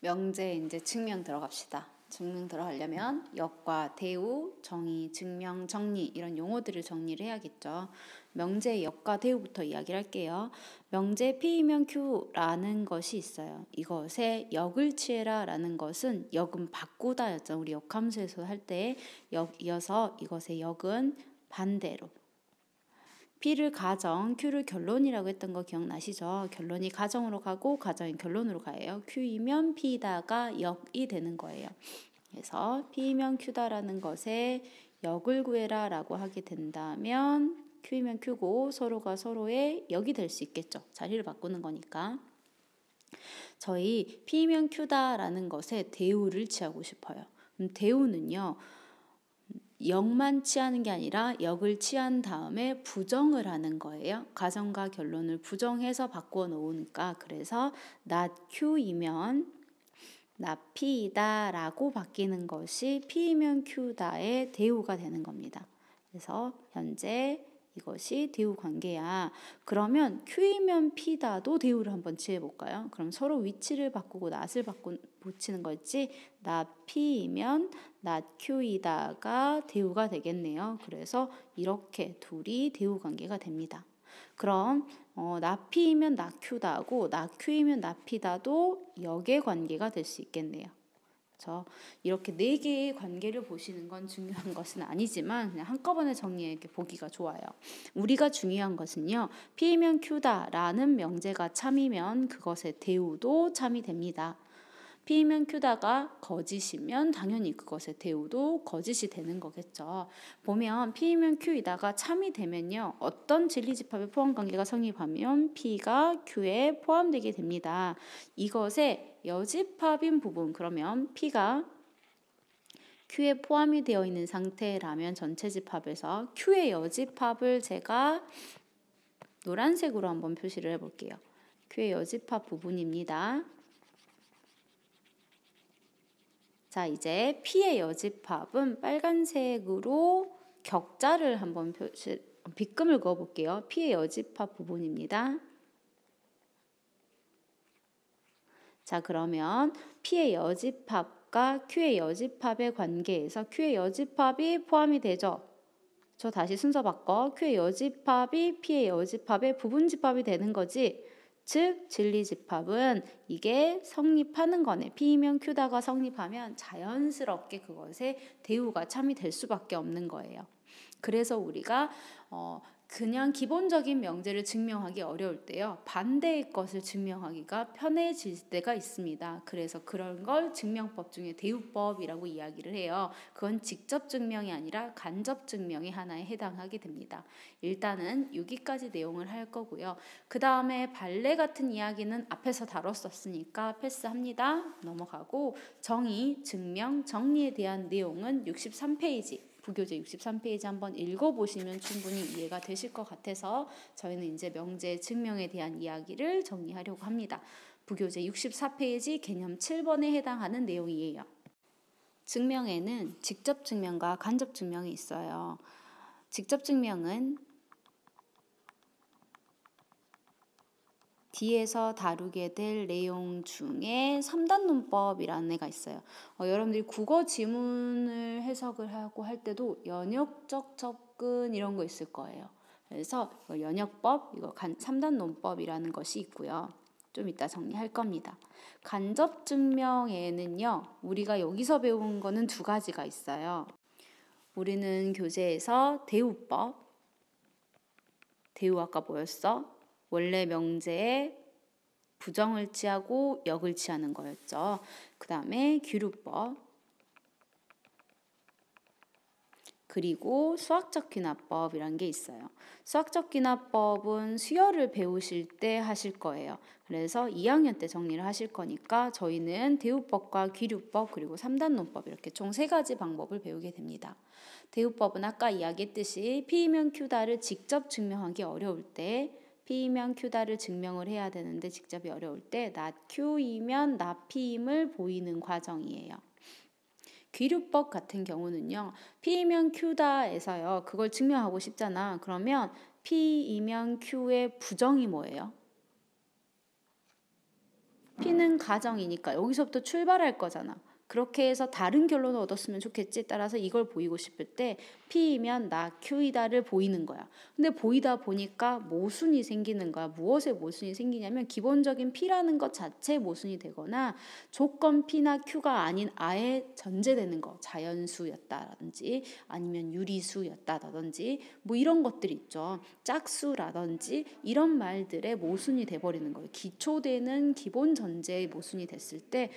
명제 이제 증명 들어갑시다. 증명 들어가려면 역과 대우, 정의, 증명, 정리 이런 용어들을 정리를 해야겠죠. 명제의 역과 대우부터 이야기를 할게요. 명제 P이면 Q라는 것이 있어요. 이것에 역을 취해라 라는 것은 역은 바꾸다 였죠. 우리 역함수에서 할 때 역 이어서 이것의 역은 반대로 P를 가정, Q를 결론이라고 했던 거 기억나시죠? 결론이 가정으로 가고 가정이 결론으로 가요. Q이면 P다가 역이 되는 거예요. 그래서 P이면 Q다라는 것에 역을 구해라 라고 하게 된다면 Q이면 Q고 서로가 서로의 역이 될 수 있겠죠. 자리를 바꾸는 거니까. 저희 P이면 Q다라는 것에 대우를 취하고 싶어요. 대우는요. 역만 취하는 게 아니라 역을 취한 다음에 부정을 하는 거예요. 가정과 결론을 부정해서 바꾸어 놓으니까 그래서 not Q이면 not P이다 라고 바뀌는 것이 P이면 Q다의 대우가 되는 겁니다. 그래서 현재 이것이 대우 관계야. 그러면 Q이면 P다도 대우를 한번 취해볼까요? 그럼 서로 위치를 바꾸고 not을 붙이는 거지 not P이면 not Q이다가 대우가 되겠네요. 그래서 이렇게 둘이 대우 관계가 됩니다. 그럼 not P이면 not Q다고 not Q이면 not P다도 역의 관계가 될 수 있겠네요. 그렇죠? 이렇게 네 개의 관계를 보시는 건 중요한 것은 아니지만 그냥 한꺼번에 정리해 이렇게 보기가 좋아요. 우리가 중요한 것은요. P이면 Q다라는 명제가 참이면 그것의 대우도 참이 됩니다. P이면 Q다가 거짓이면 당연히 그것의 대우도 거짓이 되는 거겠죠. 보면 P이면 Q이다가 참이 되면요. 어떤 진리집합의 포함관계가 성립하면 P가 Q에 포함되게 됩니다. 이것의 여집합인 부분, 그러면 P가 Q에 포함이 되어 있는 상태라면 전체 집합에서 Q의 여집합을 제가 노란색으로 한번 표시를 해볼게요. Q의 여집합 부분입니다. 자, 이제 P의 여집합은 빨간색으로 격자를 한번 빗금을 그어볼게요. P의 여집합 부분입니다. 자, 그러면 P의 여집합과 Q의 여집합의 관계에서 Q의 여집합이 포함이 되죠. 저 다시 순서 바꿔. Q의 여집합이 P의 여집합의 부분집합이 되는 거지. 즉 진리집합은 이게 성립하는 거네. P이면 Q다가 성립하면 자연스럽게 그것에 대우가 참이 될 수밖에 없는 거예요. 그래서 우리가 그냥 기본적인 명제를 증명하기 어려울 때요. 반대의 것을 증명하기가 편해질 때가 있습니다. 그래서 그런 걸 증명법 중에 대우법이라고 이야기를 해요. 그건 직접 증명이 아니라 간접 증명의 하나에 해당하게 됩니다. 일단은 여기까지 내용을 할 거고요. 그 다음에 발레 같은 이야기는 앞에서 다뤘었으니까 패스합니다. 넘어가고 정의, 증명, 정리에 대한 내용은 63페이지. 부교재 63페이지 한번 읽어보시면 충분히 이해가 되실 것 같아서 저희는 이제 명제 증명에 대한 이야기를 정리하려고 합니다. 부교재 64페이지 개념 7번에 해당하는 내용이에요. 증명에는 직접 증명과 간접 증명이 있어요. 직접 증명은 뒤에서 다루게 될 내용 중에 3단 논법이라는 애가 있어요. 여러분들이 국어 지문을 해석을 하고 할 때도 연역적 접근 이런 거 있을 거예요. 그래서 연역법, 이거 3단 논법이라는 것이 있고요. 좀 이따 정리할 겁니다. 간접 증명에는요. 우리가 여기서 배운 거는 두 가지가 있어요. 우리는 교재에서 대우법, 대우 아까 뭐였어? 원래 명제에 부정을 취하고 역을 취하는 거였죠. 그 다음에 귀류법, 그리고 수학적 귀납법이란 게 있어요. 수학적 귀납법은 수열을 배우실 때 하실 거예요. 그래서 2학년 때 정리를 하실 거니까 저희는 대우법과 귀류법 그리고 3단 논법 이렇게 총 3가지 방법을 배우게 됩니다. 대우법은 아까 이야기했듯이 P이면 Q다를 직접 증명하기 어려울 때 P이면 Q다를 증명을 해야 되는데 직접이 어려울 때 not Q이면 not P임을 보이는 과정이에요. 귀류법 같은 경우는요. P이면 Q다에서요. 그걸 증명하고 싶잖아. 그러면 P이면 Q의 부정이 뭐예요? P는 가정이니까 여기서부터 출발할 거잖아. 그렇게 해서 다른 결론을 얻었으면 좋겠지. 따라서 이걸 보이고 싶을 때 P이면 나 Q이다를 보이는 거야. 근데 보이다 보니까 모순이 생기는 거야. 무엇에 모순이 생기냐면 기본적인 P라는 것 자체에 모순이 되거나 조건 P나 Q가 아닌 아예 전제되는 거. 자연수였다든지 아니면 유리수였다든지 뭐 이런 것들 있죠. 짝수라든지 이런 말들의 모순이 돼버리는 거예요. 기초되는 기본 전제의 모순이 됐을 때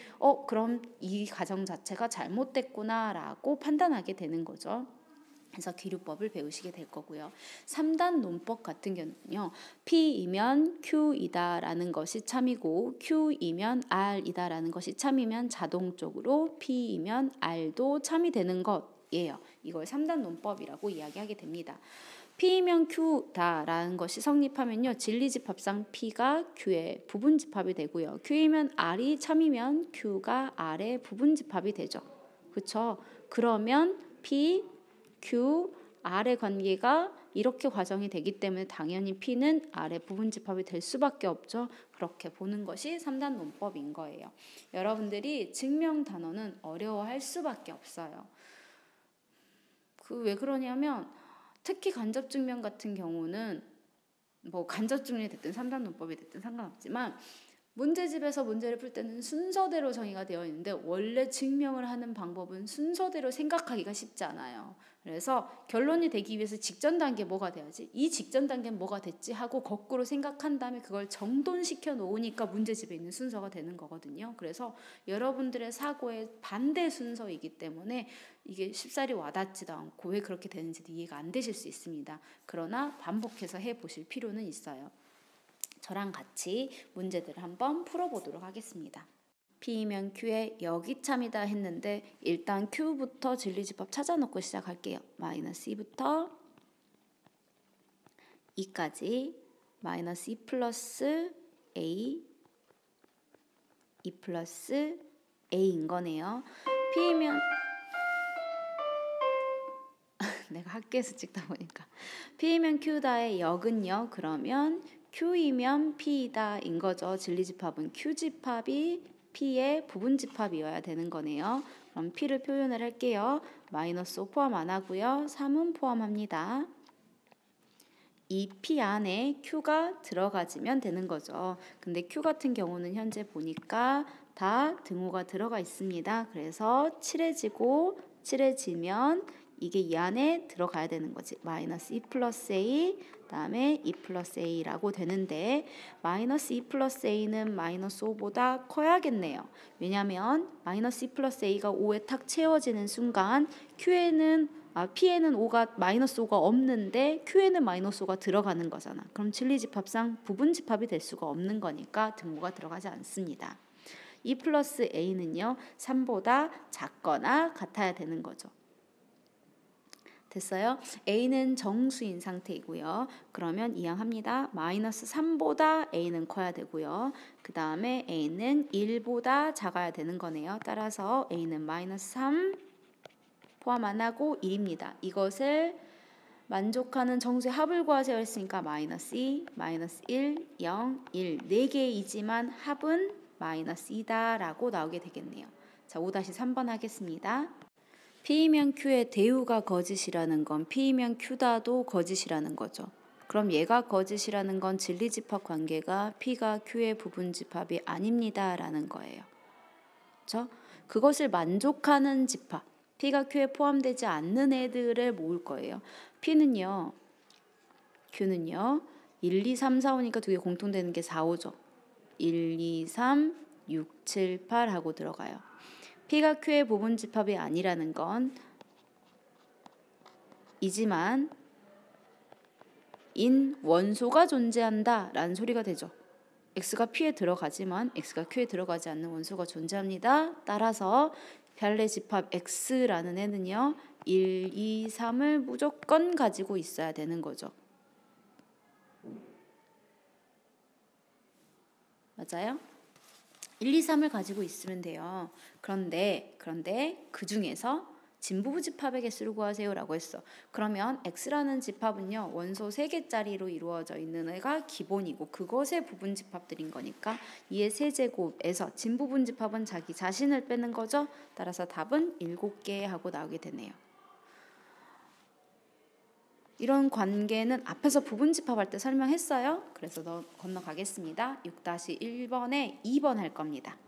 그럼 이 가정 자체가 잘못됐구나라고 판단하게 되는 거죠. 그래서 기류법을 배우시게 될 거고요. 3단 논법 같은 경우는요. P이면 Q이다라는 것이 참이고 Q이면 R이다라는 것이 참이면 자동적으로 P이면 R도 참이 되는 것이에요. 이걸 3단 논법이라고 이야기하게 됩니다. P이면 Q다라는 것이 성립하면요. 진리집합상 P가 Q의 부분집합이 되고요. Q이면 R이 참이면 Q가 R의 부분집합이 되죠. 그렇죠? 그러면 P, Q, R의 관계가 이렇게 과정이 되기 때문에 당연히 P는 R의 부분집합이 될 수밖에 없죠. 그렇게 보는 것이 3단 논법인 거예요. 여러분들이 증명 단어는 어려워할 수밖에 없어요. 왜 그러냐면 특히 간접증명 같은 경우는 뭐 간접증명이 됐든 3단 논법이 됐든 상관없지만 문제집에서 문제를 풀 때는 순서대로 정의가 되어 있는데 원래 증명을 하는 방법은 순서대로 생각하기가 쉽지 않아요. 그래서 결론이 되기 위해서 직전 단계 뭐가 돼야지? 이 직전 단계는 뭐가 됐지? 하고 거꾸로 생각한 다음에 그걸 정돈시켜 놓으니까 문제집에 있는 순서가 되는 거거든요. 그래서 여러분들의 사고의 반대 순서이기 때문에 이게 쉽사리 와닿지도 않고 왜 그렇게 되는지도 이해가 안 되실 수 있습니다. 그러나 반복해서 해보실 필요는 있어요. 저랑 같이 문제들을 한번 풀어보도록 하겠습니다. P이면 Q의 여기 참이다 했는데 일단 Q부터 진리집합 찾아놓고 시작할게요. 마이너스 2부터 2까지 마이너스 2 플러스 A 2 플러스 A인 거네요. P이면 내가 학교에서 찍다 보니까 P이면 Q다의 역은요. 그러면 Q이면 P이다 인 거죠. 진리집합은 Q집합이 P의 부분집합이어야 되는 거네요. 그럼 P를 표현을 할게요. 마이너스 5 포함 안 하고요. 3은 포함합니다. 이 P 안에 Q가 들어가지면 되는 거죠. 근데 Q 같은 경우는 현재 보니까 다 등호가 들어가 있습니다. 그래서 칠해지면 이게 이 안에 들어가야 되는 거지. 마이너스 2 플러스 A 그다음에 2 플러스 A라고 되는데 마이너스 2 플러스 A는 마이너스 5보다 커야겠네요. 왜냐하면 마이너스 2 플러스 A가 5에 탁 채워지는 순간 P에는 마이너스 5가 없는데 Q에는 마이너스 5가 들어가는 거잖아. 그럼 진리집합상 부분집합이 될 수가 없는 거니까 등호가 들어가지 않습니다. 2 플러스 A는요. 3보다 작거나 같아야 되는 거죠. 됐어요? A는 정수인 상태이고요. 그러면 이항합니다. 마이너스 3보다 A는 커야 되고요. 그 다음에 A는 1보다 작아야 되는 거네요. 따라서 A는 마이너스 3 포함 안 하고 1입니다. 이것을 만족하는 정수의 합을 구하세요 했으니까 마이너스 2, 마이너스 1, 0, 1 4개이지만 합은 마이너스 2다 라고 나오게 되겠네요. 자, 5-3번 하겠습니다. P이면 Q의 대우가 거짓이라는 건 P이면 Q다도 거짓이라는 거죠. 그럼 얘가 거짓이라는 건 진리집합 관계가 P가 Q의 부분집합이 아닙니다 라는 거예요. 그렇죠? 그것을 만족하는 집합, P가 Q에 포함되지 않는 애들을 모을 거예요. Q는요 1, 2, 3, 4, 5니까 두 개 공통되는 게 4, 5죠. 1, 2, 3, 6, 7, 8 하고 들어가요. P가 Q의 부분집합이 아니라는 건 이지만 인 원소가 존재한다 라는 소리가 되죠. X가 P에 들어가지만 X가 Q에 들어가지 않는 원소가 존재합니다. 따라서 별의 집합 X라는 애는요 1, 2, 3을 무조건 가지고 있어야 되는 거죠. 맞아요? 1, 2, 3을 가지고 있으면 돼요. 그런데 그 중에서 진부부 집합의 개수를 구하세요라고 했어. 그러면 x라는 집합은요. 원소 3개짜리로 이루어져 있는 애가 기본이고 그것의 부분 집합들인 거니까 2의 세제곱에서 진부분 집합은 자기 자신을 빼는 거죠. 따라서 답은 7개 하고 나오게 되네요. 이런 관계는 앞에서 부분 집합할 때 설명했어요. 그래서 건너가겠습니다. 6-1번에 2번 할 겁니다.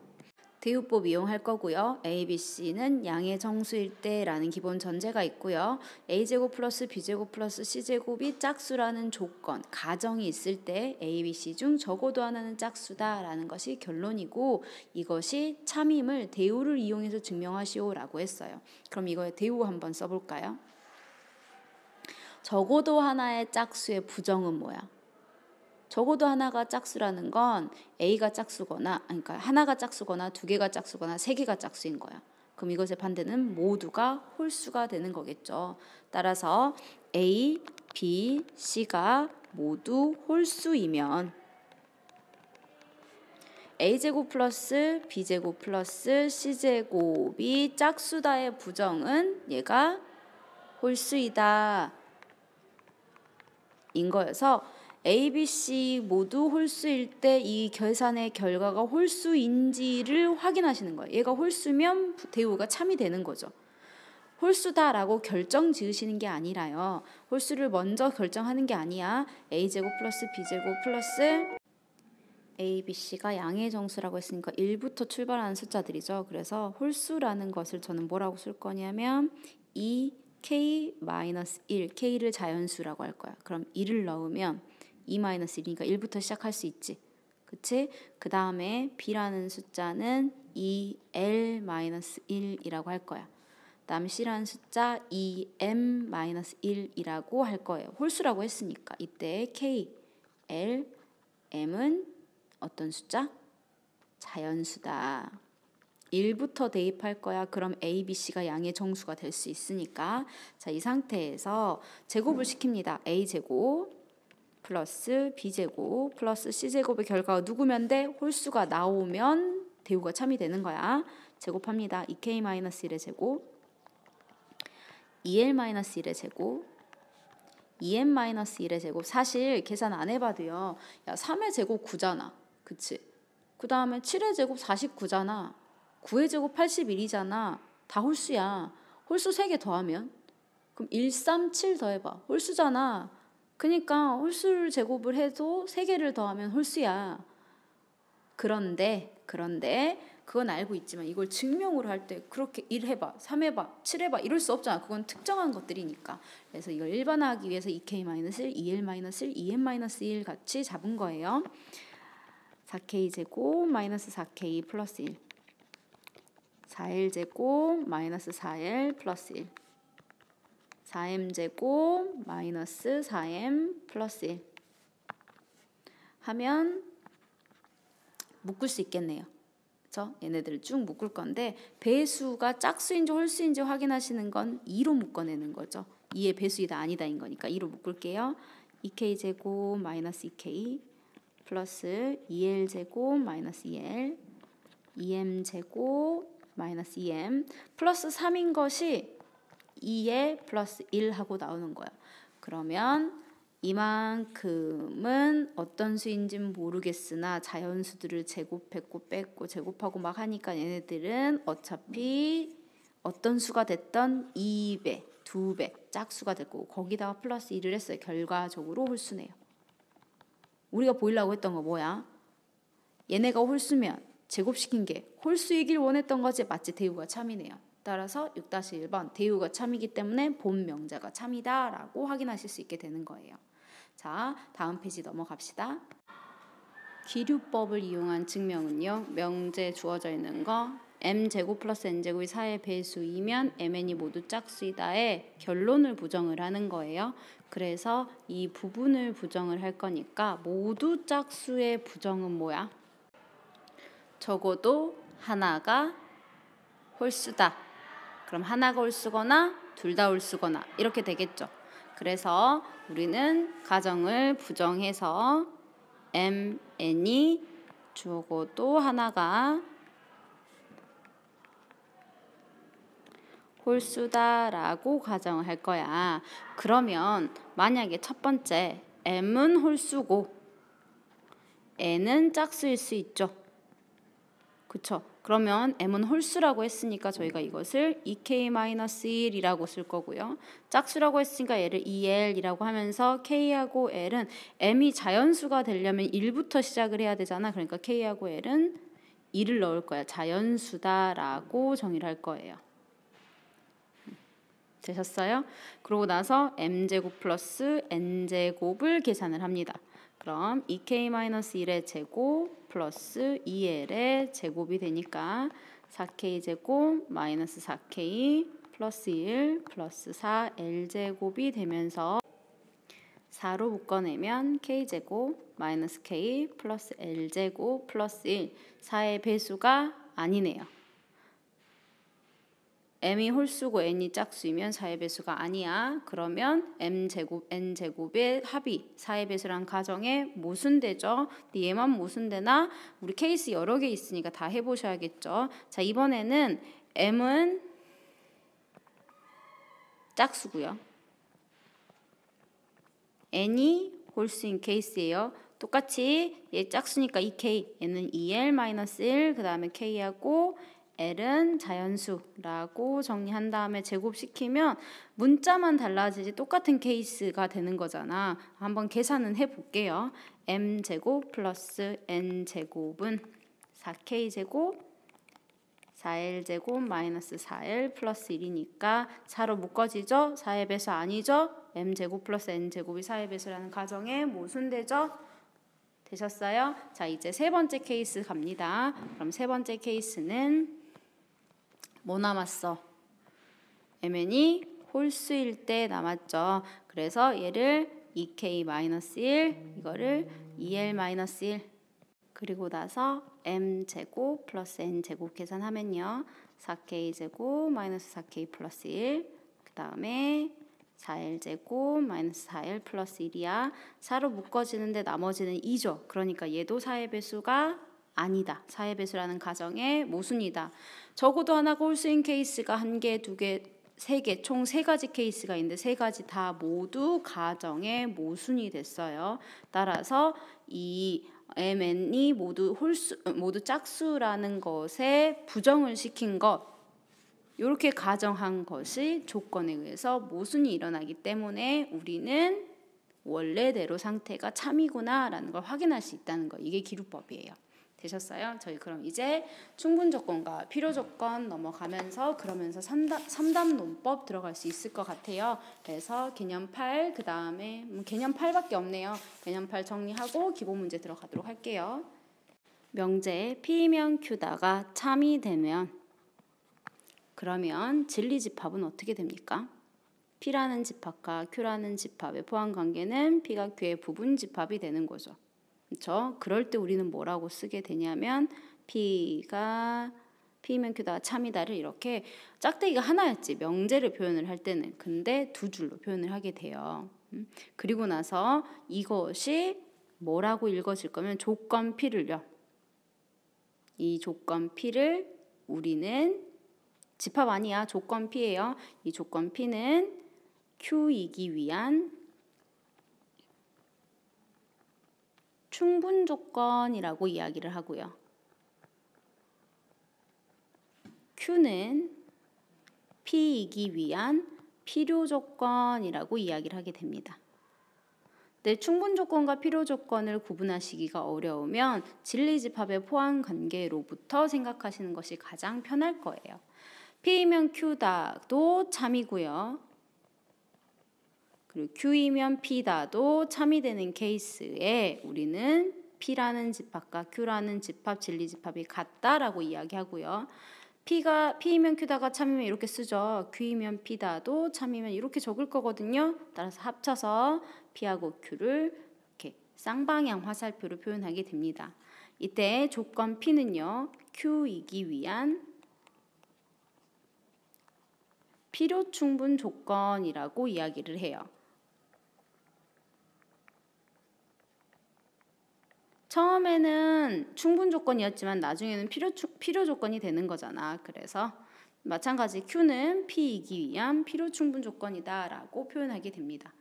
대우법 이용할 거고요. A, B, C는 양의 정수일 때라는 기본 전제가 있고요. A제곱 플러스 B제곱 플러스 C제곱이 짝수라는 조건, 가정이 있을 때 A, B, C 중 적어도 하나는 짝수다라는 것이 결론이고 이것이 참임을 대우를 이용해서 증명하시오라고 했어요. 그럼 이거에 대우 한번 써볼까요? 적어도 하나의 짝수의 부정은 뭐야? 적어도 하나가 짝수라는 건 A가 짝수거나, 그러니까 하나가 짝수거나 2개가 짝수거나 3개가 짝수인 거야. 그럼 이것의 반대는 모두가 홀수가 되는 거겠죠. 따라서 A, B, C가 모두 홀수이면 A제곱 플러스 B제곱 플러스 C제곱이 짝수다의 부정은 얘가 홀수이다 인 거여서 A, B, C 모두 홀수일 때 이 계산의 결과가 홀수인지를 확인하시는 거예요. 얘가 홀수면 대우가 참이 되는 거죠. 홀수다라고 결정 지으시는 게 아니라요. 홀수를 먼저 결정하는 게 아니야. A제곱 플러스 B제곱 플러스 A, B, C가 양의 정수라고 했으니까 1부터 출발하는 숫자들이죠. 그래서 홀수라는 것을 저는 뭐라고 쓸 거냐면 2K-1, K를 자연수라고 할 거야. 그럼 1을 넣으면 2-1이니까 1부터 시작할 수 있지. 그치? 그 다음에 B라는 숫자는 2L-1이라고 할 거야. 다음 C라는 숫자 2M-1이라고 할 거예요. 홀수라고 했으니까 이때 K, L, M은 어떤 숫자? 자연수다. 1부터 대입할 거야. 그럼 A, B, C가 양의 정수가 될 수 있으니까 자, 이 상태에서 제곱을 시킵니다. A제곱 플러스 B제곱 플러스 C제곱의 결과가 누구면 돼? 홀수가 나오면 대우가 참이 되는 거야. 제곱합니다. 2K-1의 제곱 2L-1의 제곱 2M-1의 제곱 사실 계산 안 해봐도요. 야 3의 제곱 9잖아. 그치? 그 다음에 7의 제곱 49잖아. 9의 제곱 81이잖아. 다 홀수야. 홀수 3개 더하면 그럼 1, 3, 7 더해봐. 홀수잖아. 그러니까 홀수를 제곱을 해도 3개를 더하면 홀수야. 그런데 그건 알고 있지만 이걸 증명으로 할 때 그렇게 1 해봐, 3 해봐, 7 해봐 이럴 수 없잖아. 그건 특정한 것들이니까. 그래서 이걸 일반화하기 위해서 2K-1, 2L-1, 2M-1 같이 잡은 거예요. 4K제곱 마이너스 4K 플러스 1 4L제곱 마이너스 4L 플러스 1 4M제곱 마이너스 4M 플러스 1 하면 묶을 수 있겠네요. 그렇죠? 얘네들을 쭉 묶을 건데 배수가 짝수인지 홀수인지 확인하시는 건 2로 묶어내는 거죠. 2의 배수이다 아니다인 거니까 2로 묶을게요. 2K제곱 마이너스 2K 플러스 2L제곱 마이너스 2L 2M제곱 마이너스 2M 플러스 3인 것이 2에 플러스 1 하고 나오는 거야. 그러면 이만큼은 어떤 수인지는 모르겠으나 자연수들을 제곱했고 뺐고 제곱하고 막 하니까 얘네들은 어차피 어떤 수가 됐던 2배, 2배 짝수가 됐고 거기다가 플러스 1을 했어요. 결과적으로 홀수네요. 우리가 보이려고 했던 거 뭐야? 얘네가 홀수면 제곱시킨 게 홀수이길 원했던 거지. 맞지? 대우가 참이네요. 따라서 6-1번 대우가 참이기 때문에 본 명제가 참이다라고 확인하실 수 있게 되는 거예요. 자, 다음 페이지 넘어갑시다. 기류법을 이용한 증명은요. 명제 주어져 있는 거 m제곱 플러스 n제곱이 4의 배수이면 mn이 모두 짝수이다의 결론을 부정을 하는 거예요. 그래서 이 부분을 부정을 할 거니까 모두 짝수의 부정은 뭐야? 적어도 하나가 홀수다. 그럼 하나가 홀수거나 둘 다 홀수거나 이렇게 되겠죠. 그래서 우리는 가정을 부정해서 mn이 적어도 하나가 홀수다라고 가정을 할 거야. 그러면 만약에 첫 번째 m은 홀수고 n은 짝수일 수 있죠. 그쵸? 그러면 m은 홀수라고 했으니까 저희가 이것을 2k-1이라고 쓸 거고요. 짝수라고 했으니까 얘를 2l이라고 하면서 k하고 l은 m이 자연수가 되려면 1부터 시작을 해야 되잖아. 그러니까 k하고 l은 2를 넣을 거야. 자연수다라고 정의를 할 거예요. 되셨어요? 그러고 나서 m제곱 플러스 n제곱을 계산을 합니다. 그럼 2k-1의 제곱 플러스 2l의 제곱이 되니까 4k제곱 마이너스 4k 플러스 1 플러스 4l제곱이 되면서 4로 묶어내면 k제곱 마이너스 k 플러스 l제곱 플러스 1 4의 배수가 아니네요. m이 홀수고 n이 짝수이면 4의 배수가 아니야. 그러면 m제곱 n제곱의 합이 4의 배수란 가정에 모순되죠. 근데 얘만 모순되나? 우리 케이스 여러 개 있으니까 다 해보셔야겠죠. 자, 이번에는 m은 짝수고요. n이 홀수인 케이스예요. 똑같이 얘 짝수니까 2k, 얘는 2l-1, 그 다음에 k하고 l은 자연수라고 정리한 다음에 제곱시키면 문자만 달라지지 똑같은 케이스가 되는 거잖아. 한번 계산은 해볼게요. m제곱 플러스 n제곱은 4k제곱 4l제곱 마이너스 4l 플러스 1이니까 4로 묶어지죠? 4의 배수 아니죠? m제곱 플러스 n제곱이 4의 배수라는 가정에 모순되죠? 되셨어요? 자, 이제 세 번째 케이스 갑니다. 그럼 세 번째 케이스는 뭐 남았어? mn이 홀수일 때 남았죠. 그래서 얘를 2k-1 이거를 2l-1 그리고 나서 m제곱 플러스 n제곱 계산하면요. 4k제곱 마이너스 4k 플러스 1 그 다음에 4l제곱 마이너스 4l 플러스 1이야. 4로 묶어지는데 나머지는 2죠. 그러니까 얘도 4의 배수가 아니다. 4의 배수라는 가정에 모순이다. 적어도 하나가 홀수인 케이스가 1개, 2개, 3개, 총 3가지 케이스가 있는데 3가지 다 모두 가정에 모순이 됐어요. 따라서 이 mn이 모두 짝수라는 것에 부정을 시킨 것, 이렇게 가정한 것이 조건에 의해서 모순이 일어나기 때문에 우리는 원래대로 상태가 참이구나 라는 걸 확인할 수 있다는 거. 이게 기루법이에요. 되셨어요? 저희 그럼 이제 충분조건과 필요조건 넘어가면서 그러면서 3답 논법 들어갈 수 있을 것 같아요. 그래서 개념 8, 그 다음에 개념 8밖에 없네요. 개념 8 정리하고 기본 문제 들어가도록 할게요. 명제 P면 Q다가 참이 되면 그러면 진리집합은 어떻게 됩니까? P라는 집합과 Q라는 집합의 포함관계는 P가 Q의 부분집합이 되는 거죠. 그렇죠? 그럴 때 우리는 뭐라고 쓰게 되냐면 P면 Q다가 참이다를 이렇게 짝대기가 하나였지. 명제를 표현을 할 때는. 근데 두 줄로 표현을 하게 돼요. 그리고 나서 이것이 뭐라고 읽어질 거면 조건 P를요. 이 조건 P를 우리는 집합 아니야. 조건 P예요. 이 조건 P는 Q이기 위한 충분 조건이라고 이야기를 하고요. Q는 P이기 위한 필요 조건이라고 이야기를 하게 됩니다. 근데 충분 조건과 필요 조건을 구분하시기가 어려우면 진리집합의 포함 관계로부터 생각하시는 것이 가장 편할 거예요. P이면 Q다도 참이고요. 그리고 Q이면 P다도 참이 되는 케이스에 우리는 P라는 집합과 Q라는 집합, 진리집합이 같다라고 이야기하고요. P이면 Q다가 참이면 이렇게 쓰죠. Q이면 P다도 참이면 이렇게 적을 거거든요. 따라서 합쳐서 P하고 Q를 이렇게 쌍방향 화살표로 표현하게 됩니다. 이때 조건 P는요. Q이기 위한 필요 충분 조건이라고 이야기를 해요. 처음에는 충분 조건이었지만 나중에는 필요 조건이 되는 거잖아. 그래서 마찬가지 Q는 P이기 위한 필요 충분 조건이다 라고 표현하게 됩니다.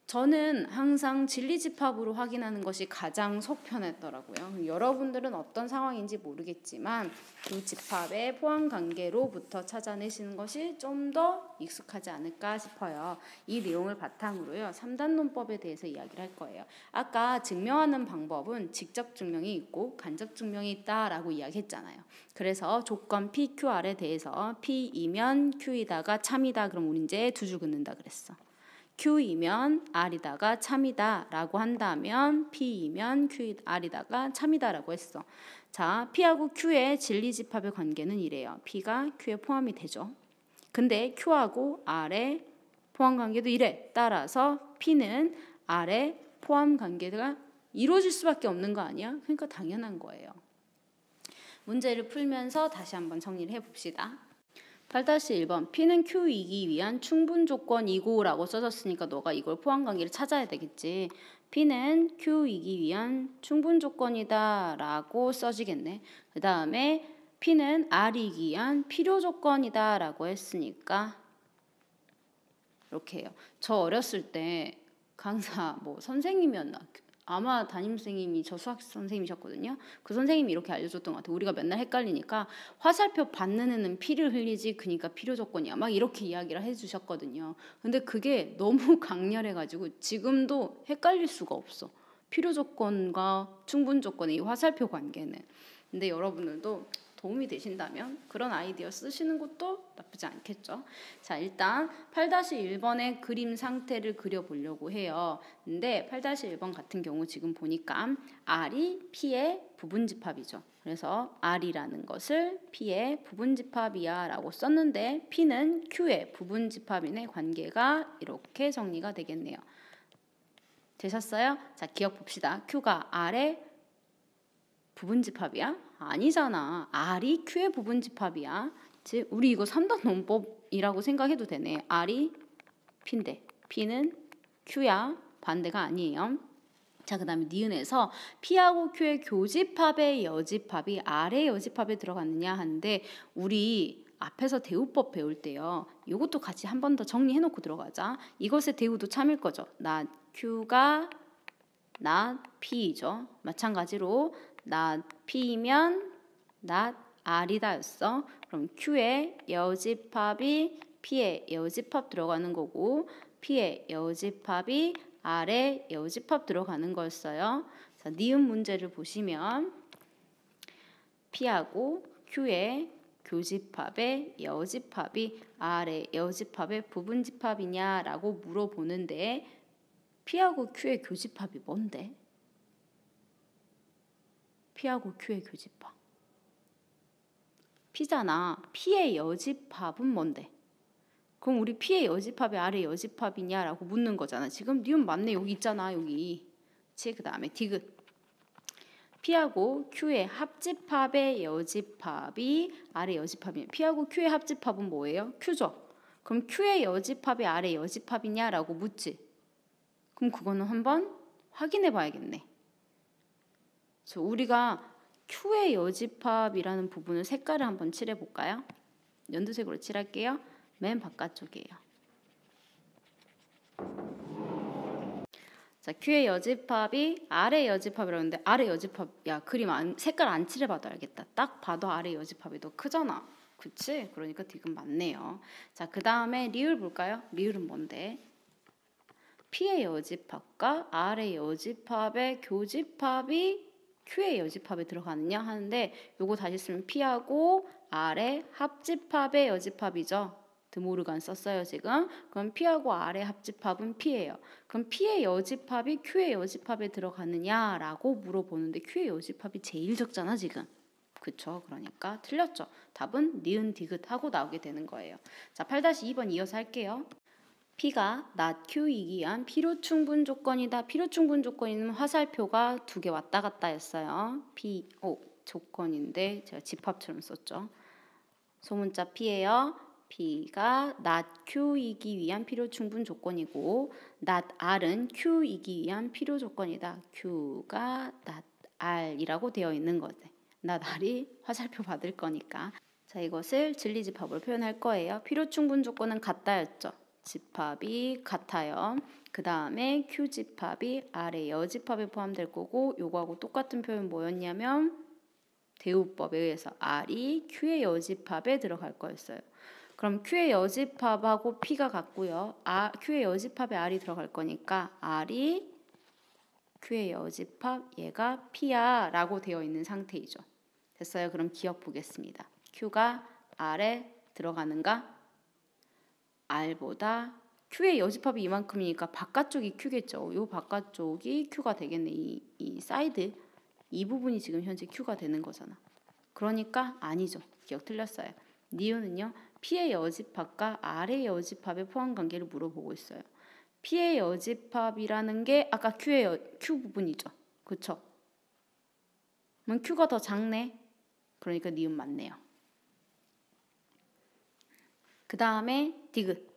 저는 항상 진리집합으로 확인하는 것이 가장 속 편했더라고요. 여러분들은 어떤 상황인지 모르겠지만 두 집합의 포함관계로부터 찾아내시는 것이 좀 더 익숙하지 않을까 싶어요. 이 내용을 바탕으로요. 3단 논법에 대해서 이야기를 할 거예요. 아까 증명하는 방법은 직접 증명이 있고 간접 증명이 있다라고 이야기했잖아요. 그래서 조건 PQR에 대해서 P이면 Q이다가 참이다. 그럼 우리 이제 두 줄 긋는다 그랬어. Q이면 R이다가 참이다 라고 한다면 P이면 R이다가 참이다 라고 했어. 자, P하고 Q의 진리집합의 관계는 이래요. P가 Q에 포함이 되죠. 근데 Q하고 R의 포함관계도 이래. 따라서 P는 R의 포함관계가 이루어질 수밖에 없는 거 아니야? 그러니까 당연한 거예요. 문제를 풀면서 다시 한번 정리를 해봅시다. 8-1번 P는 Q이기 위한 충분 조건이고 라고 써졌으니까 너가 이걸 포함관계를 찾아야 되겠지. P는 Q이기 위한 충분 조건이다 라고 써지겠네. 그 다음에 P는 R이기 위한 필요 조건이다 라고 했으니까 이렇게 해요. 저 어렸을 때 강사 선생님이었나? 아마 담임선생님이 저 수학 선생님이셨거든요. 그 선생님이 이렇게 알려줬던 것 같아요. 우리가 맨날 헷갈리니까 화살표 받는 애는 피를 흘리지 그러니까 필요 조건이야. 막 이렇게 이야기를 해주셨거든요. 근데 그게 너무 강렬해가지고 지금도 헷갈릴 수가 없어. 필요 조건과 충분 조건의 이 화살표 관계는. 근데 여러분들도 도움이 되신다면 그런 아이디어 쓰시는 것도 나쁘지 않겠죠. 자, 일단 8-1번의 그림 상태를 그려보려고 해요. 근데 8-1번 같은 경우 지금 보니까 R이 P의 부분집합이죠. 그래서 R이라는 것을 P의 부분집합이야 라고 썼는데 P는 Q의 부분집합인의 관계가 이렇게 정리가 되겠네요. 되셨어요? 자, 기억 봅시다. Q가 R의 부분집합이야? 아니잖아. R이 Q의 부분집합이야. 우리 이거 3단 논법이라고 생각해도 되네. R이 P인데 P는 Q야. 반대가 아니에요. 자, 그 다음에 니은에서 P하고 Q의 교집합의 여집합이 R의 여집합에 들어갔느냐 하는데 우리 앞에서 대우법 배울 때요. 이것도 같이 한 번 더 정리해놓고 들어가자. 이것의 대우도 참일 거죠. not Q가 not P이죠. 마찬가지로 not P이면 not R이다 였어. 그럼 Q의 여집합이 P의 여집합 들어가는 거고 P의 여집합이 R의 여집합 들어가는 거였어요. 자, 니은 문제를 보시면 P하고 Q의 교집합의 여집합이 R의 여집합의 부분집합이냐라고 물어보는데 P하고 Q의 교집합이 뭔데? P하고 Q의 교집합. P잖아. P의 여집합은 뭔데? 그럼 우리 P의 여집합이 R의 여집합이냐라고 묻는 거잖아. 지금 니은 맞네. 여기 있잖아. 여기. 그치? 그 다음에 디귿. P하고 Q의 합집합의 여집합이 R의 여집합이냐. P하고 Q의 합집합은 뭐예요? Q죠. 그럼 Q의 여집합이 R의 여집합이냐라고 묻지. 그럼 그거는 한번 확인해 봐야겠네. 그래서 우리가 Q의 여집합이라는 부분을 색깔을 한번 칠해 볼까요? 연두색으로 칠할게요. 맨 바깥쪽이에요. 자, Q의 여집합이 R의 여집합이라고 했는데 R의 여집합, 야, 색깔 안 칠해봐도 알겠다. 딱 봐도 R의 여집합이 더 크잖아. 그치? 그러니까 디귿 맞네요. 자, 그 다음에 리을 볼까요? 리을은 뭔데? P의 여집합과 R의 여집합의 교집합이 Q의 여집합에 들어가느냐 하는데 요거 다시 쓰면 P하고 R의 합집합의 여집합이죠. 드모르간 썼어요 지금. 그럼 P하고 R의 합집합은 P예요. 그럼 P의 여집합이 Q의 여집합에 들어가느냐라고 물어보는데 Q의 여집합이 제일 적잖아 지금. 그쵸? 그러니까 틀렸죠. 답은 니은 디귿 하고 나오게 되는 거예요. 자, 8-2번 이어서 할게요. P가 not Q이기 위한 필요 충분 조건이다. 필요 충분 조건이면 화살표가 두 개 왔다 갔다 했어요. P, 조건인데 제가 집합처럼 썼죠. 소문자 P예요. P가 not Q이기 위한 필요 충분 조건이고 not R은 Q이기 위한 필요 조건이다. Q가 not R이라고 되어 있는 거지. not R이 화살표 받을 거니까. 자, 이것을 진리집합으로 표현할 거예요. 필요충분 조건은 같다였죠. 집합이 같아요. 그 다음에 Q집합이 R의 여집합에 포함될 거고 요거하고 똑같은 표현 뭐였냐면 대우법에 의해서 R이 Q의 여집합에 들어갈 거였어요. 그럼 Q의 여집합하고 P가 같고요. Q의 여집합에 R이 들어갈 거니까 R이 Q의 여집합 얘가 P야 라고 되어 있는 상태이죠. 됐어요? 그럼 기억 보겠습니다. Q가 R에 들어가는가? R보다 Q의 여집합이 이만큼이니까 바깥쪽이 Q겠죠. 이 바깥쪽이 Q가 되겠네. 이 사이드 이 부분이 지금 현재 Q가 되는 거잖아. 그러니까 아니죠. 기억 틀렸어요. 니은은요. P의 여집합과 R의 여집합의 포함 관계를 물어보고 있어요. P의 여집합이라는 게 아까 Q 부분이죠. 그쵸? 그럼 Q가 더 작네. 그러니까 니은 맞네요. 그 다음에 디귿.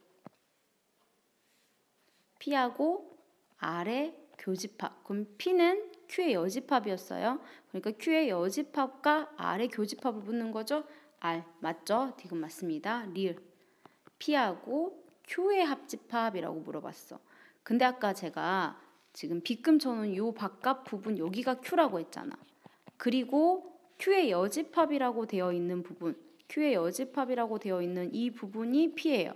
P하고 R의 교집합. 그럼 P는 Q의 여집합이었어요. 그러니까 Q의 여집합과 R의 교집합을 묻는 거죠. R 맞죠? 디귿 맞습니다. 리을. P하고 Q의 합집합이라고 물어봤어. 근데 아까 제가 지금 빗금 쳐놓은 요 바깥 부분 여기가 Q라고 했잖아. 그리고 Q의 여집합이라고 되어 있는 부분, Q의 여집합이라고 되어 있는 이 부분이 P예요.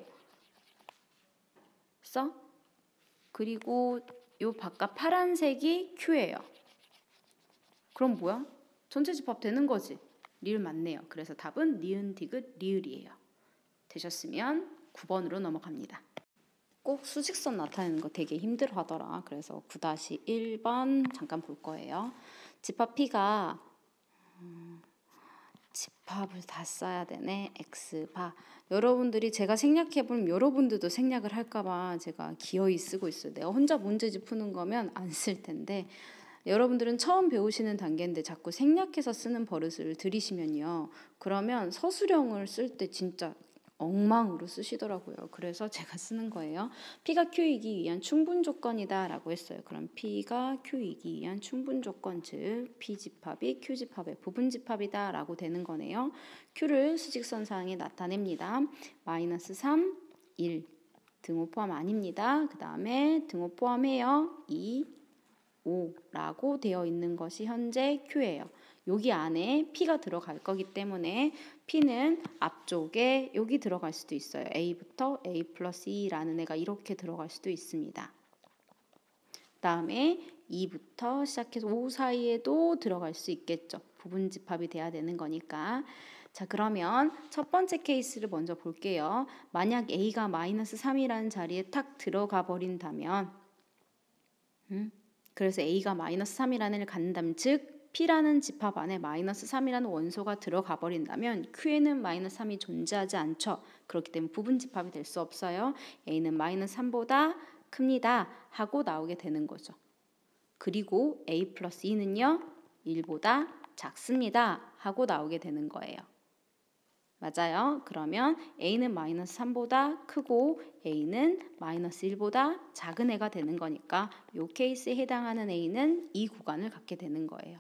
그리고 요 바깥 파란색이 Q예요. 그럼 뭐야? 전체 집합 되는 거지. 리을 맞네요. 그래서 답은 니은, 디귿, 리을이에요. 되셨으면 9번으로 넘어갑니다. 꼭 수직선 나타내는 거 되게 힘들어 하더라. 그래서 9-1번 잠깐 볼 거예요. 집합 P가 집합을 다 써야 되네. X바. 여러분들이 제가 생략해보면 여러분들도 생략을 할까봐 제가 기어이 쓰고 있어요. 내가 혼자 문제집 푸는 거면 안 쓸 텐데 여러분들은 처음 배우시는 단계인데 자꾸 생략해서 쓰는 버릇을 들이시면요. 그러면 서술형을 쓸 때 진짜 엉망으로 쓰시더라고요. 그래서 제가 쓰는 거예요. P가 Q이기 위한 충분 조건이다 라고 했어요. 그럼 P가 Q이기 위한 충분 조건, 즉 P집합이 Q집합의 부분집합이다 라고 되는 거네요. Q를 수직선상에 나타냅니다. -3, 1. 등호 포함 아닙니다. 그 다음에 등호 포함해요. 2, 5라고 되어 있는 것이 현재 Q예요. 여기 안에 P가 들어갈 거기 때문에 P는 앞쪽에 여기 들어갈 수도 있어요. A부터 A 플러스 2라는 애가 이렇게 들어갈 수도 있습니다. 그 다음에 2부터 시작해서 5 사이에도 들어갈 수 있겠죠. 부분집합이 돼야 되는 거니까. 자, 그러면 첫 번째 케이스를 먼저 볼게요. 만약 A가 -3이라는 자리에 탁 들어가 버린다면 그래서 A가 -3이라는 애를 갖는다면 즉 P라는 집합 안에 -3이라는 원소가 들어가 버린다면 Q에는 -3이 존재하지 않죠. 그렇기 때문에 부분집합이 될 수 없어요. A는 -3보다 큽니다 하고 나오게 되는 거죠. 그리고 A 플러스 2는요 1보다 작습니다 하고 나오게 되는 거예요. 맞아요. 그러면 A는 -3보다 크고 A는 -1보다 작은 애가 되는 거니까 이 케이스에 해당하는 A는 이 구간을 갖게 되는 거예요.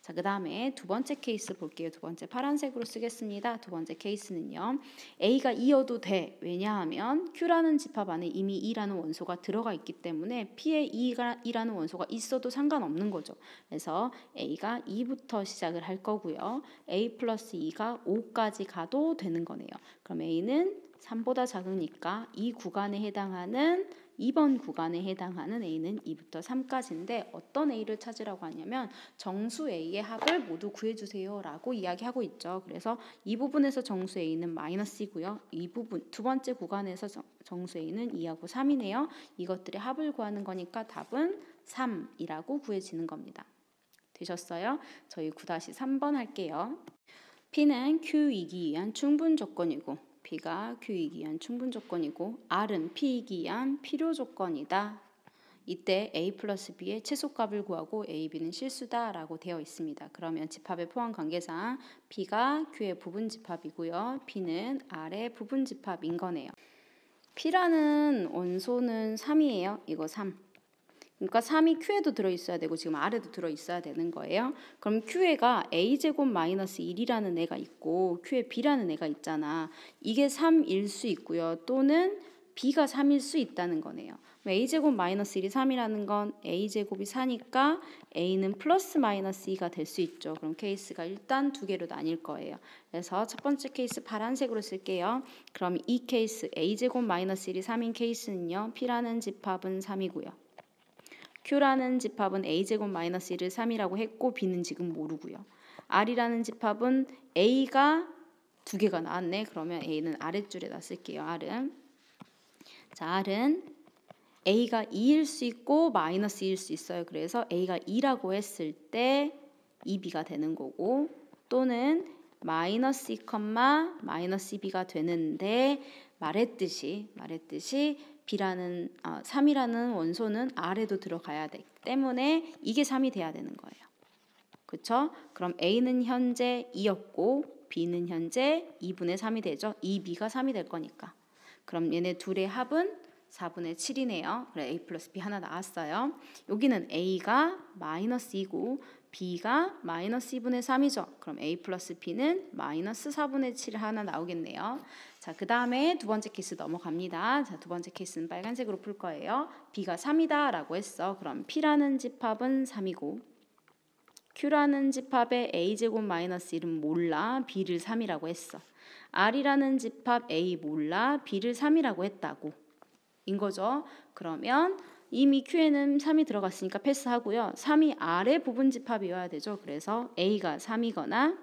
자, 그 다음에 두 번째 케이스 볼게요. 두 번째 파란색으로 쓰겠습니다. 두 번째 케이스는요. A가 2여도 돼. 왜냐하면 Q라는 집합 안에 이미 2라는 원소가 들어가 있기 때문에 P에 2라는 원소가 있어도 상관없는 거죠. 그래서 A가 2부터 시작을 할 거고요. A 플러스 2가 5까지 가도 되는 거네요. 그럼 A는 3보다 작으니까 이 구간에 해당하는 2번 구간에 해당하는 A는 2부터 3까지인데 어떤 A를 찾으라고 하냐면 정수 A의 합을 모두 구해주세요 라고 이야기하고 있죠. 그래서 이 부분에서 정수 A는 -2고요. 이 부분 두 번째 구간에서 정수 A는 2하고 3이네요. 이것들의 합을 구하는 거니까 답은 3이라고 구해지는 겁니다. 되셨어요? 저희 9-3번 할게요. P는 Q이기 위한 충분 조건이고 P가 Q이기 위한 충분 조건이고 R은 P이기 위한 필요 조건이다. 이때 A 플러스 B의 최소값을 구하고 A, B는 실수다 라고 되어 있습니다. 그러면 집합의 포함 관계상 P가 Q의 부분집합이고요. P는 R의 부분집합인 거네요. P라는 원소는 3이에요. 이거 3. 그러니까 3이 Q에도 들어있어야 되고 지금 R에도 들어있어야 되는 거예요. 그럼 Q에가 A제곱 마이너스 1이라는 애가 있고 Q에 B라는 애가 있잖아. 이게 3일 수 있고요. 또는 B가 3일 수 있다는 거네요. A제곱 마이너스 1이 3이라는 건 A제곱이 4니까 A는 플러스 마이너스 2가 될 수 있죠. 그럼 케이스가 일단 두 개로 나뉠 거예요. 그래서 첫 번째 케이스 파란색으로 쓸게요. 그럼 이 케이스 A제곱 마이너스 1이 3인 케이스는요. P라는 집합은 3이고요. Q라는 집합은 A제곱 마이너스 1을 3이라고 했고 B는 지금 모르고요. R이라는 집합은 A가 두 개가 나왔네. 그러면 A는 아랫줄에다 쓸게요. R은. 자, R은 A가 2일 수 있고 마이너스 2일 수 있어요. 그래서 A가 2라고 했을 때 2B가 되는 거고 또는 마이너스 2, 마이너스 2B가 되는데 말했듯이 B라는 3이라는 원소는 R에도 들어가야 되기 때문에 이게 3이 돼야 되는 거예요. 그렇죠? 그럼 A는 현재 2였고 B는 현재 2분의 3이 되죠. 2B가 3이 될 거니까. 그럼 얘네 둘의 합은 4분의 7이네요. 그래 A 플러스 B 하나 나왔어요. 여기는 A가 마이너스 2고 B가 마이너스 2분의 3이죠. 그럼 A 플러스 B는 마이너스 4분의 7 하나 나오겠네요. 자, 그 다음에 두 번째 케이스 넘어갑니다. 자, 두 번째 케이스는 빨간색으로 풀 거예요. B가 3이다 라고 했어. 그럼 P라는 집합은 3이고 Q라는 집합의 A제곱 마이너스 1은 몰라. B를 3이라고 했어. R이라는 집합 A 몰라. B를 3이라고 했다고. 인 거죠. 그러면 이미 Q에는 3이 들어갔으니까 패스하고요. 3이 R의 부분 집합이어야 되죠. 그래서 A가 3이거나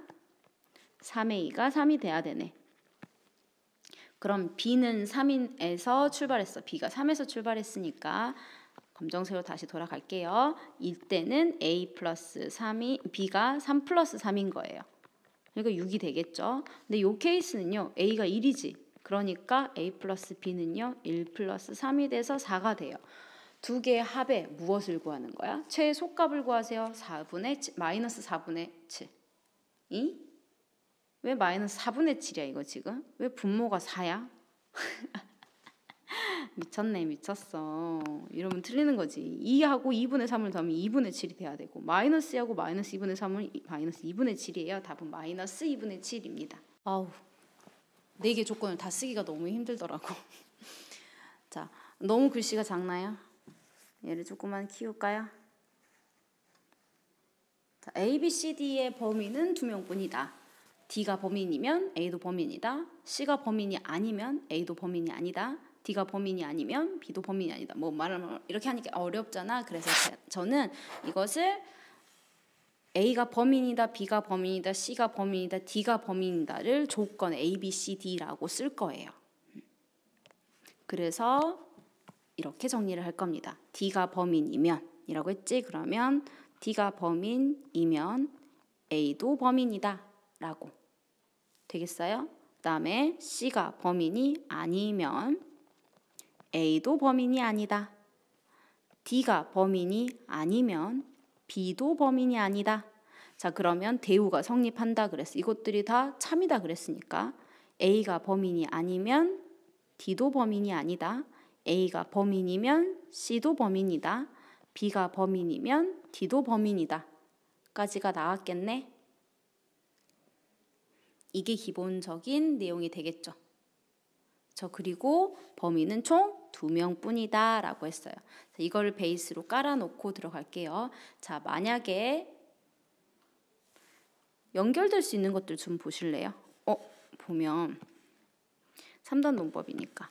3A가 3이 돼야 되네. 그럼 B는 3에서 출발했어. B가 3에서 출발했으니까 검정색으로 다시 돌아갈게요. 이때는 A 플러스 3이 B가 3 플러스 3인 거예요. 그러니까 6이 되겠죠. 근데 이 케이스는요. A가 1이지. 그러니까 A 플러스 B는요. 1 플러스 3이 돼서 4가 돼요. 두 개의 합에 무엇을 구하는 거야? 최소값을 구하세요. 마이너스 4분의 7. 왜 마이너스 4분의 7이야 이거 지금? 왜 분모가 4야? 미쳤네 미쳤어. 이러면 틀리는 거지. 2하고 2분의 3을 더하면 2분의 7이 돼야 되고 마이너스 2하고 마이너스 2분의 3은 마이너스 2분의 7이에요. 답은 마이너스 2분의 7입니다. 아우 4개 조건을 다 쓰기가 너무 힘들더라고. 자, 너무 글씨가 작나요? 얘를 조금만 키울까요? 자, A, B, C, D의 범위는 2명뿐이다. D가 범인이면 A도 범인이다. C가 범인이 아니면 A도 범인이 아니다. D가 범인이 아니면 B도 범인이 아니다. 뭐 말하면 이렇게 하니까 어렵잖아. 그래서 저는 이것을 A가 범인이다, B가 범인이다, C가 범인이다, D가 범인이다를 조건 A, B, C, D라고 쓸 거예요. 그래서 이렇게 정리를 할 겁니다. D가 범인이면 이라고 했지. 그러면 D가 범인이면 A도 범인이다 라고 되겠어요? 그 다음에 C가 범인이 아니면 A도 범인이 아니다. D가 범인이 아니면 B도 범인이 아니다. 자, 그러면 대우가 성립한다 그랬어. 이것들이 다 참이다 그랬으니까 A가 범인이 아니면 D도 범인이 아니다. A가 범인이면 C도 범인이다. B가 범인이면 D도 범인이다. 까지가 나왔겠네. 이게 기본적인 내용이 되겠죠. 그리고 범인은 총 2명뿐이다 라고 했어요. 자, 이걸 베이스로 깔아놓고 들어갈게요. 자, 만약에 연결될 수 있는 것들 좀 보실래요? 보면 3단 논법이니까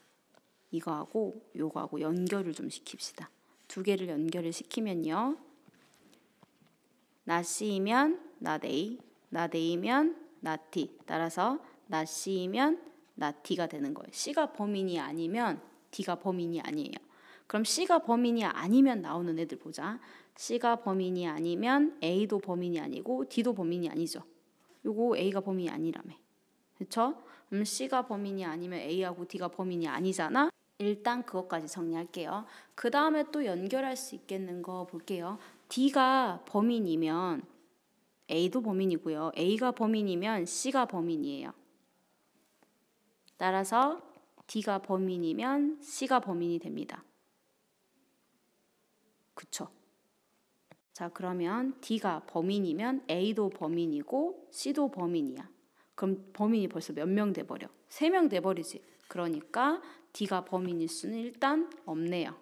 이거하고 요거하고 연결을 좀 시킵시다. 두 개를 연결을 시키면요. 나 C이면 나 A, 나 A면 나 D. 따라서 나 C이면 나 D가 되는 거예요. C가 범인이 아니면 D가 범인이 아니에요. 그럼 C가 범인이 아니면 나오는 애들 보자. C가 범인이 아니면 A도 범인이 아니고 D도 범인이 아니죠. 요거 A가 범인이 아니라며. 그렇죠? 그럼 C가 범인이 아니면 A하고 D가 범인이 아니잖아. 일단 그것까지 정리할게요. 그 다음에 또 연결할 수 있겠는 거 볼게요. D가 범인이면 A도 범인이고요. A가 범인이면 C가 범인이에요. 따라서 D가 범인이면 C가 범인이 됩니다. 그쵸? 자, 그러면 D가 범인이면 A도 범인이고 C도 범인이야. 그럼 범인이 벌써 몇 명 돼버려? 3명 돼버리지. 그러니까 D가 범인일 수는 일단 없네요.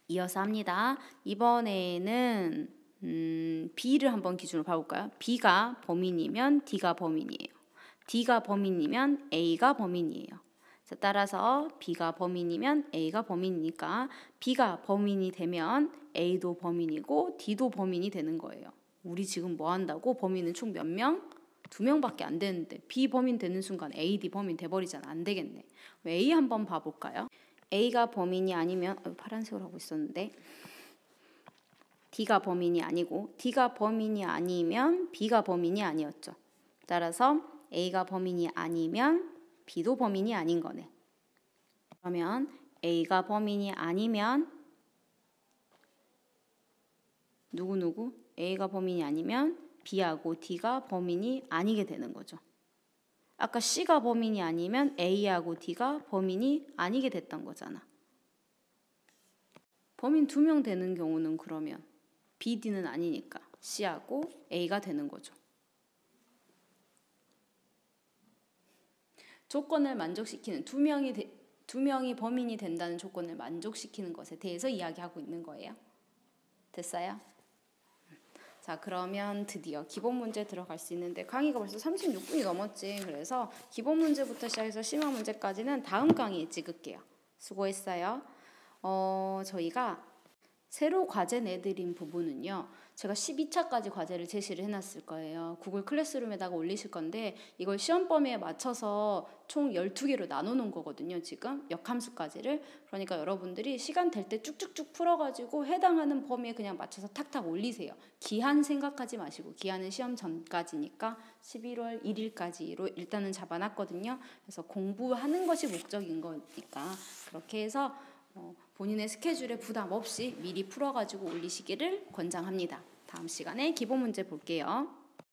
이어서 합니다. 이번에는 B를 한번 기준으로 봐볼까요? B가 범인이면 D가 범인이에요. D가 범인이면 A가 범인이에요. 자, 따라서 B가 범인이면 A가 범인이니까 B가 범인이 되면 A도 범인이고 D도 범인이 되는 거예요. 우리 지금 뭐 한다고? 범인은 총 몇 명? 2명밖에 안 되는데 B 범인 되는 순간 A, D 범인 돼버리잖아. 안 되겠네. A 한번 봐볼까요? A가 범인이 아니면 파란색으로 하고 있었는데 D가 범인이 아니고 D가 범인이 아니면 B가 범인이 아니었죠. 따라서 A가 범인이 아니면 B도 범인이 아닌 거네. 그러면 A가 범인이 아니면 누구? A가 범인이 아니면 B하고 D가 범인이 아니게 되는 거죠. 아까 C가 범인이 아니면 A하고 D가 범인이 아니게 됐던 거잖아. 범인 2명 되는 경우는 그러면 B, D는 아니니까 C하고 A가 되는 거죠. 조건을 만족시키는 2명이 범인이 된다는 조건을 만족시키는 것에 대해서 이야기하고 있는 거예요. 됐어요? 자, 그러면 드디어 기본 문제 들어갈 수 있는데 강의가 벌써 36분이 넘었지. 그래서 기본 문제부터 시작해서 심화 문제까지는 다음 강의에 찍을게요. 수고했어요. 저희가 새로 과제 내드린 부분은요. 제가 12차까지 과제를 제시를 해놨을 거예요. 구글 클래스룸에다가 올리실 건데 이걸 시험 범위에 맞춰서 총 12개로 나눠놓은 거거든요. 지금 역함수까지를. 그러니까 여러분들이 시간 될 때 쭉쭉쭉 풀어가지고 해당하는 범위에 그냥 맞춰서 탁탁 올리세요. 기한 생각하지 마시고 기한은 시험 전까지니까 11월 1일까지로 일단은 잡아놨거든요. 그래서 공부하는 것이 목적인 거니까 그렇게 해서 본인의 스케줄에 부담 없이 미리 풀어가지고 올리시기를 권장합니다. 다음 시간에 기본 문제 볼게요.